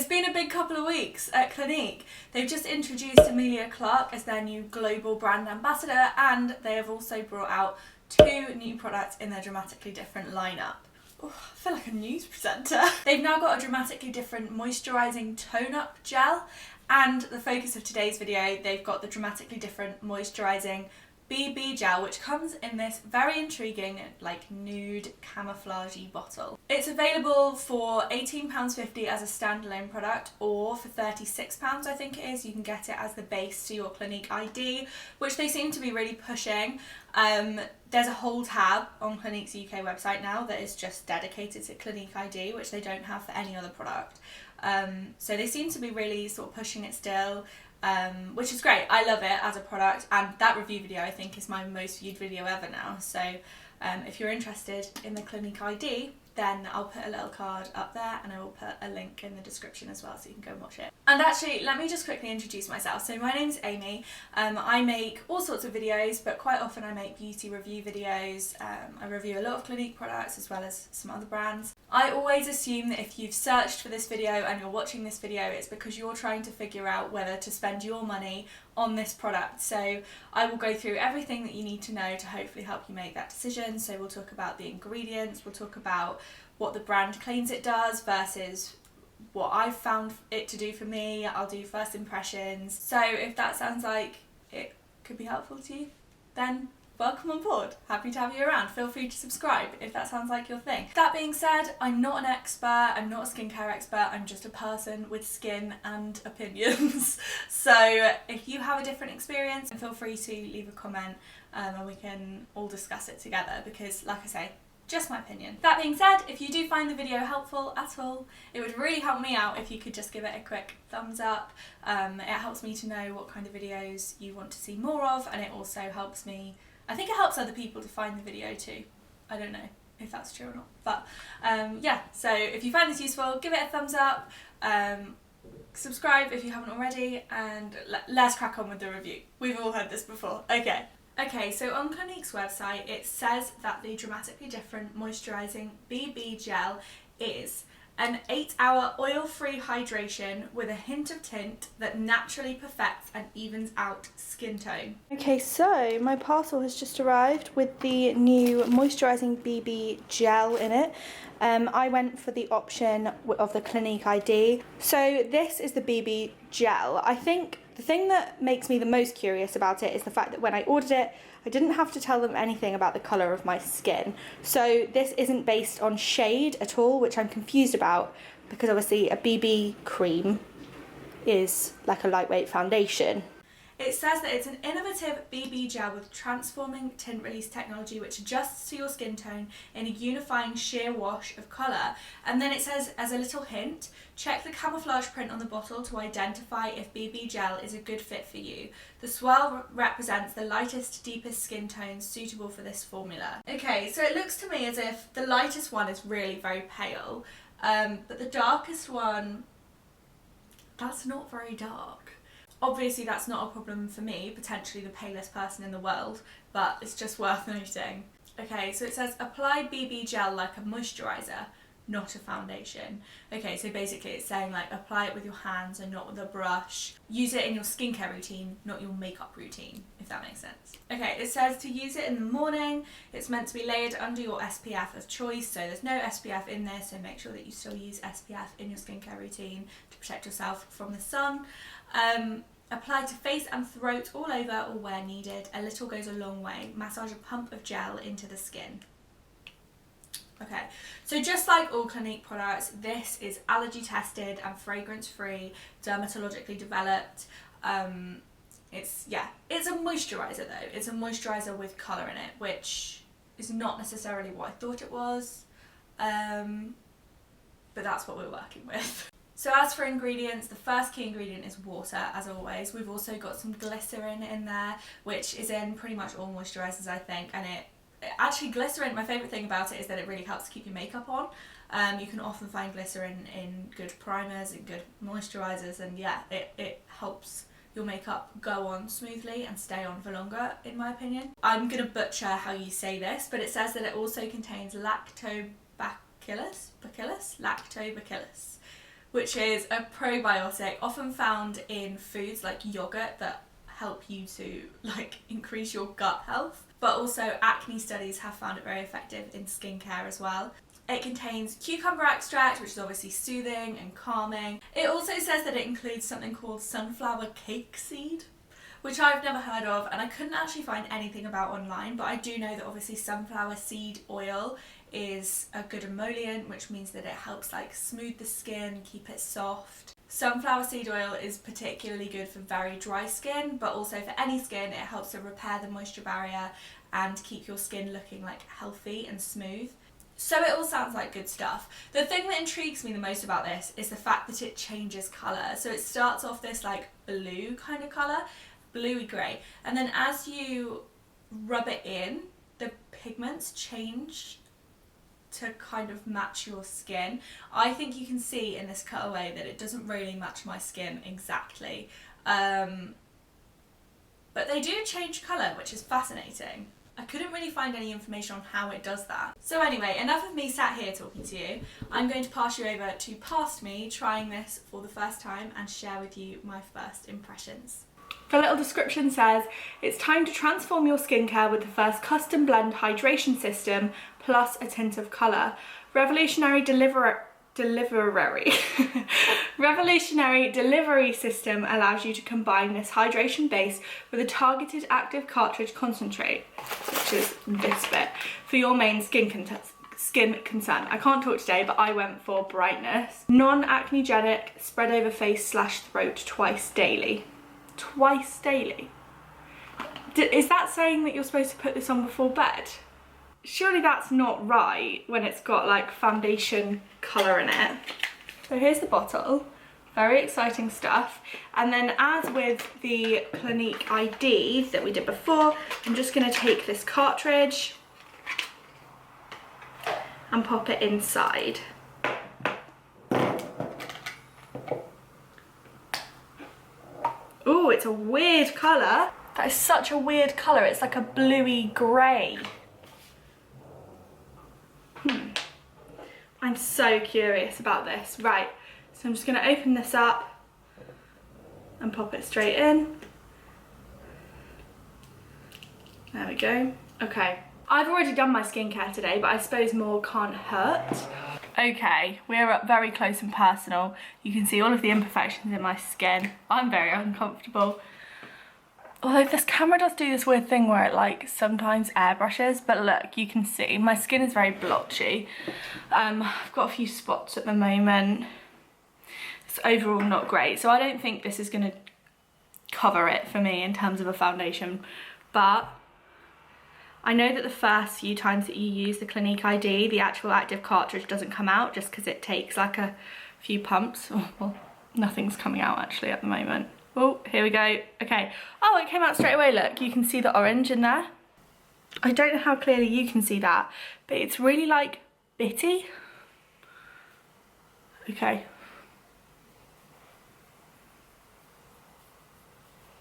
It's been a big couple of weeks at Clinique. They've just introduced Emilia Clarke as their new global brand ambassador, and they have also brought out 2 new products in their dramatically different lineup. Oh, I feel like a news presenter. They've now got a dramatically different moisturising tone-up gel, and the focus of today's video, they've got the dramatically different moisturising BB gel, which comes in this very intriguing like nude camouflagey bottle. It's available for £18.50 as a standalone product, or for £36 I think it is. You can get it as the base to your Clinique ID, which they seem to be really pushing. There's a whole tab on Clinique's UK website now that is just dedicated to Clinique ID, which they don't have for any other product. So they seem to be really sort of pushing it still. Which is great. I love it as a product, and that review video I think is my most viewed video ever now. So if you're interested in the Clinique ID, then I'll put a little card up there and I will put a link in the description as well so you can go and watch it. And actually, let me just quickly introduce myself. So my name's Amy. I make all sorts of videos, but quite often I make beauty review videos. I review a lot of Clinique products as well as some other brands. I always assume that if you've searched for this video and you're watching this video, it's because you're trying to figure out whether to spend your money on this product. So I will go through everything that you need to know to hopefully help you make that decision. So we'll talk about the ingredients, we'll talk about what the brand claims it does versus what I've found it to do for me. I'll do first impressions. So if that sounds like it could be helpful to you, then welcome on board. Happy to have you around. Feel free to subscribe if that sounds like your thing. That being said, I'm not an expert, I'm not a skincare expert, I'm just a person with skin and opinions. So if you have a different experience, feel free to leave a comment and we can all discuss it together, because like I say, just my opinion. That being said, if you do find the video helpful at all, it would really help me out if you could just give it a quick thumbs up. It helps me to know what kind of videos you want to see more of, and it also helps me, I think it helps other people to find the video too. I don't know if that's true or not, but yeah, so if you find this useful, give it a thumbs up, subscribe if you haven't already, and let's crack on with the review. We've all heard this before. Okay, so on Clinique's website it says that the dramatically different moisturising BB gel is an 8-hour oil-free hydration with a hint of tint that naturally perfects and evens out skin tone. Okay, so my parcel has just arrived with the new moisturising BB gel in it. I went for the option of the Clinique ID. So this is the BB gel. I think the thing that makes me the most curious about it is the fact that when I ordered it, I didn't have to tell them anything about the colour of my skin. So this isn't based on shade at all, which I'm confused about, because obviously a BB cream is like a lightweight foundation. It says that it's an innovative BB gel with transforming tint release technology which adjusts to your skin tone in a unifying sheer wash of colour. And then it says, as a little hint, check the camouflage print on the bottle to identify if BB gel is a good fit for you. The swirl represents the lightest, deepest skin tones suitable for this formula. Okay, so it looks to me as if the lightest one is really very pale, but the darkest one, that's not very dark. Obviously that's not a problem for me, potentially the palest person in the world, but it's just worth noting. Okay, so it says apply BB gel like a moisturiser, not a foundation. Okay, so basically it's saying like apply it with your hands and not with a brush. Use it in your skincare routine, not your makeup routine, if that makes sense. Okay, it says to use it in the morning. It's meant to be layered under your SPF of choice, so there's no SPF in there, so make sure that you still use SPF in your skincare routine to protect yourself from the sun. Apply to face and throat all over or where needed. A little goes a long way. Massage a pump of gel into the skin. Okay, so just like all Clinique products, this is allergy tested and fragrance free, dermatologically developed. It's a moisturiser though. It's a moisturiser with colour in it, which is not necessarily what I thought it was, but that's what we're working with. So as for ingredients, the first key ingredient is water, as always. We've also got some glycerin in there, which is in pretty much all moisturisers, I think, and actually glycerin, my favourite thing about it is that it really helps keep your makeup on. You can often find glycerin in good primers and good moisturisers, and yeah, it helps your makeup go on smoothly and stay on for longer, in my opinion. I'm going to butcher how you say this, but it says that it also contains lactobacillus, which is a probiotic often found in foods like yogurt that help you to like increase your gut health, but also acne studies have found it very effective in skincare as well. It contains cucumber extract, which is obviously soothing and calming. It also says that it includes something called sunflower cake seed, which I've never heard of, and I couldn't actually find anything about online, but I do know that obviously sunflower seed oil is a good emollient, which means that it helps like smooth the skin, keep it soft. Sunflower seed oil is particularly good for very dry skin, but also for any skin. It helps to repair the moisture barrier and keep your skin looking like healthy and smooth. So it all sounds like good stuff. The thing that intrigues me the most about this is the fact that it changes colour. So it starts off this like blue kind of colour, bluey grey, and then as you rub it in, the pigments change to kind of match your skin. I think you can see in this cutaway that it doesn't really match my skin exactly, but they do change colour, which is fascinating. I couldn't really find any information on how it does that. So anyway, enough of me sat here talking to you. I'm going to pass you over to past me trying this for the first time and share with you my first impressions. The little description says, it's time to transform your skincare with the first custom blend hydration system plus a tint of colour. Revolutionary Revolutionary delivery system allows you to combine this hydration base with a targeted active cartridge concentrate, which is this bit, for your main skin concern. I can't talk today, but I went for brightness. Non-acnegenic, spread over face / throat twice daily. Twice daily? Is that saying that you're supposed to put this on before bed? Surely that's not right when it's got like foundation colour in it. So here's the bottle, very exciting stuff. And then as with the Clinique ID that we did before, I'm just gonna take this cartridge and pop it inside. Ooh, it's a weird colour. That is such a weird colour, it's like a bluey grey. I'm so curious about this. Right, so I'm just going to open this up and pop it straight in. There we go. Okay, I've already done my skincare today, but I suppose more can't hurt. Okay, we're up very close and personal. You can see all of the imperfections in my skin. I'm very uncomfortable. Although this camera does do this weird thing where it like sometimes airbrushes, but look, you can see my skin is very blotchy. I've got a few spots at the moment. It's overall not great, so I don't think this is going to cover it for me in terms of a foundation, but I know that the first few times that you use the Clinique ID, the actual active cartridge doesn't come out just because it takes like a few pumps. Oh, well, nothing's coming out actually at the moment. Oh, here we go. Okay. Oh, it came out straight away. Look, you can see the orange in there. I don't know how clearly you can see that, but it's really like bitty. Okay.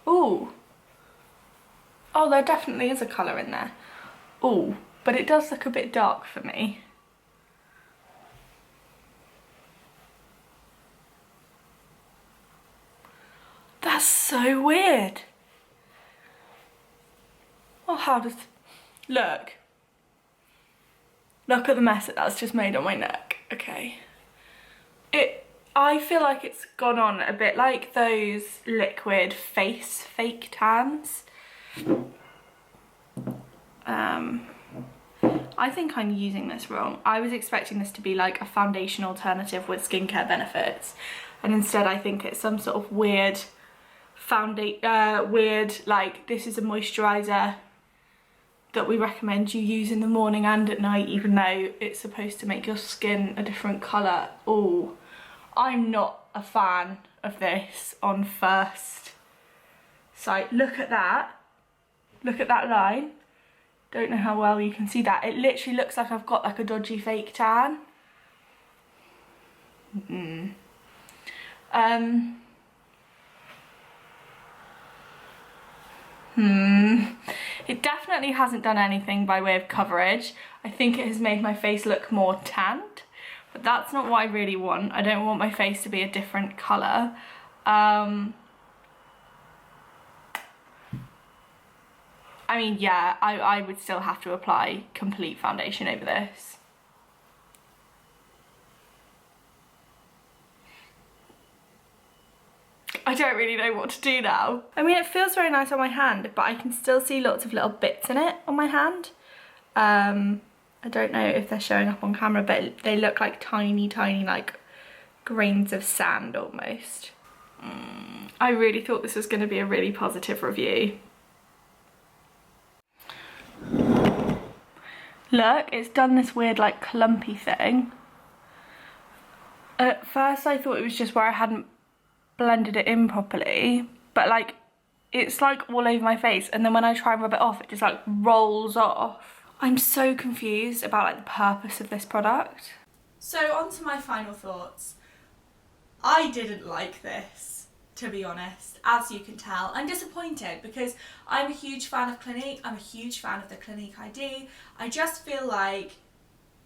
Ooh. Oh, there definitely is a colour in there. Ooh, but it does look a bit dark for me. That's so weird. Well, how does... Look. Look at the mess that that's just made on my neck. Okay. I feel like it's gone on a bit like those liquid face fake tans. I think I'm using this wrong. I was expecting this to be like a foundation alternative with skincare benefits, and instead I think it's some sort of weird like this is a moisturiser that we recommend you use in the morning and at night, even though it's supposed to make your skin a different colour. Oh, I'm not a fan of this on first sight. Look at that. Look at that line. Don't know how well you can see that. It literally looks like I've got like a dodgy fake tan. It definitely hasn't done anything by way of coverage. I think it has made my face look more tanned, but that's not what I really want. I don't want my face to be a different colour. I mean, yeah, I would still have to apply complete foundation over this. I don't really know what to do now. I mean, it feels very nice on my hand, but I can still see lots of little bits in it on my hand. I don't know if they're showing up on camera, but they look like tiny, like grains of sand almost. I really thought this was going to be a really positive review. Look, it's done this weird like clumpy thing. At first I thought it was just where I hadn't blended it in properly, but like it's like all over my face, and then when I try and rub it off it just like rolls off. I'm so confused about like the purpose of this product. So on to my final thoughts. I didn't like this, to be honest, as you can tell. I'm disappointed because I'm a huge fan of Clinique, I'm a huge fan of the Clinique ID. I just feel like,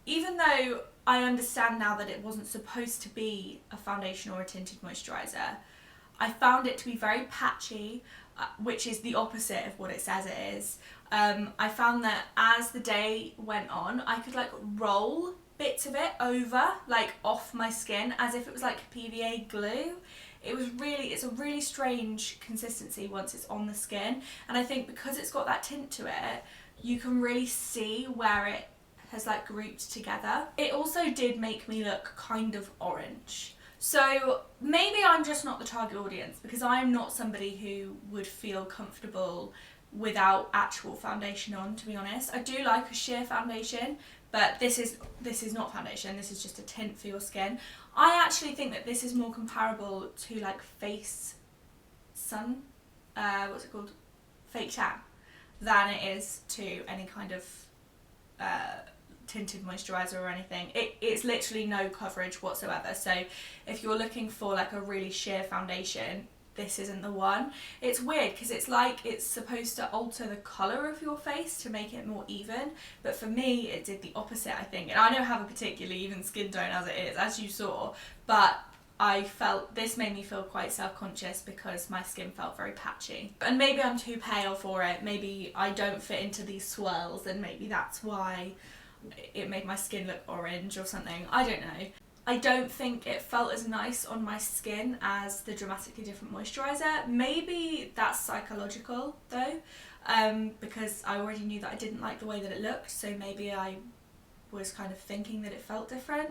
even though I understand now that it wasn't supposed to be a foundation or a tinted moisturiser, I found it to be very patchy, which is the opposite of what it says it is. I found that as the day went on, I could like roll bits of it over, like off my skin, as if it was like PVA glue. It's a really strange consistency once it's on the skin, and I think because it's got that tint to it, you can really see where it has like grouped together. It also did make me look kind of orange. So maybe I'm just not the target audience, because I'm not somebody who would feel comfortable without actual foundation on, to be honest. I do like a sheer foundation, but this is not foundation, this is just a tint for your skin. I actually think that this is more comparable to like face sun, what's it called? Fake tan, than it is to any kind of tinted moisturiser or anything. It's literally no coverage whatsoever, so if you're looking for like a really sheer foundation, this isn't the one. It's weird because it's like it's supposed to alter the colour of your face to make it more even, but for me it did the opposite, I think. And I don't have a particularly even skin tone as it is, as you saw, but I felt this made me feel quite self-conscious because my skin felt very patchy. And maybe I'm too pale for it, maybe I don't fit into these swirls, and maybe that's why it made my skin look orange or something. I don't know. I don't think it felt as nice on my skin as the Dramatically Different moisturiser. Maybe that's psychological though, because I already knew that I didn't like the way that it looked, so maybe I was kind of thinking that it felt different.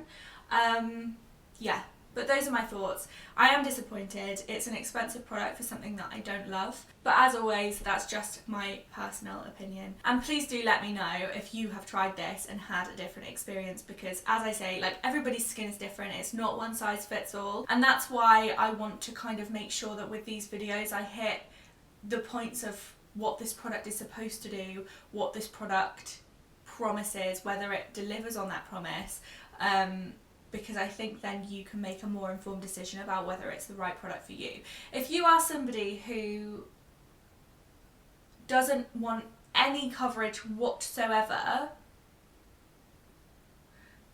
Yeah. But those are my thoughts. I am disappointed. It's an expensive product for something that I don't love. But as always, that's just my personal opinion. And please do let me know if you have tried this and had a different experience, because as I say, like, everybody's skin is different. It's not one size fits all. And that's why I want to kind of make sure that with these videos I hit the points of what this product is supposed to do, what this product promises, whether it delivers on that promise. Because I think then you can make a more informed decision about whether it's the right product for you. If you are somebody who doesn't want any coverage whatsoever,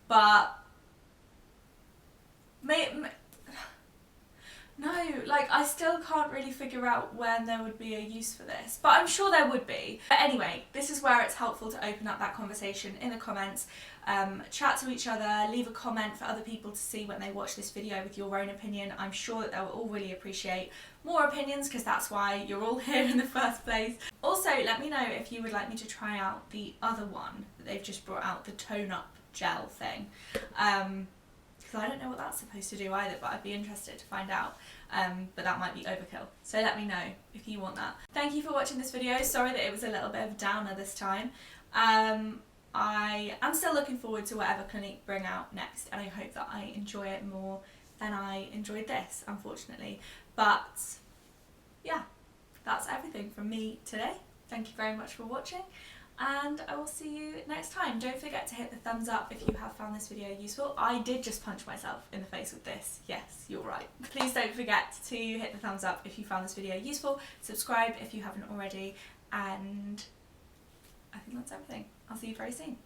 but no, like, I still can't really figure out when there would be a use for this, but I'm sure there would be. But anyway, this is where it's helpful to open up that conversation in the comments, chat to each other, leave a comment for other people to see when they watch this video with your own opinion. I'm sure that they'll all really appreciate more opinions, because that's why you're all here in the first place. Also, let me know if you would like me to try out the other one that they've just brought out, the tone up gel thing. I don't know what that's supposed to do either, but I'd be interested to find out. But that might be overkill. So let me know if you want that. Thank you for watching this video. Sorry that it was a little bit of a downer this time. I am still looking forward to whatever Clinique bring out next, and I hope that I enjoy it more than I enjoyed this, unfortunately. But yeah, that's everything from me today. Thank you very much for watching, and I will see you next time. Don't forget to hit the thumbs up if you have found this video useful. I did just punch myself in the face with this. Yes, you're right. Please don't forget to hit the thumbs up if you found this video useful. Subscribe if you haven't already, and I think that's everything. I'll see you very soon.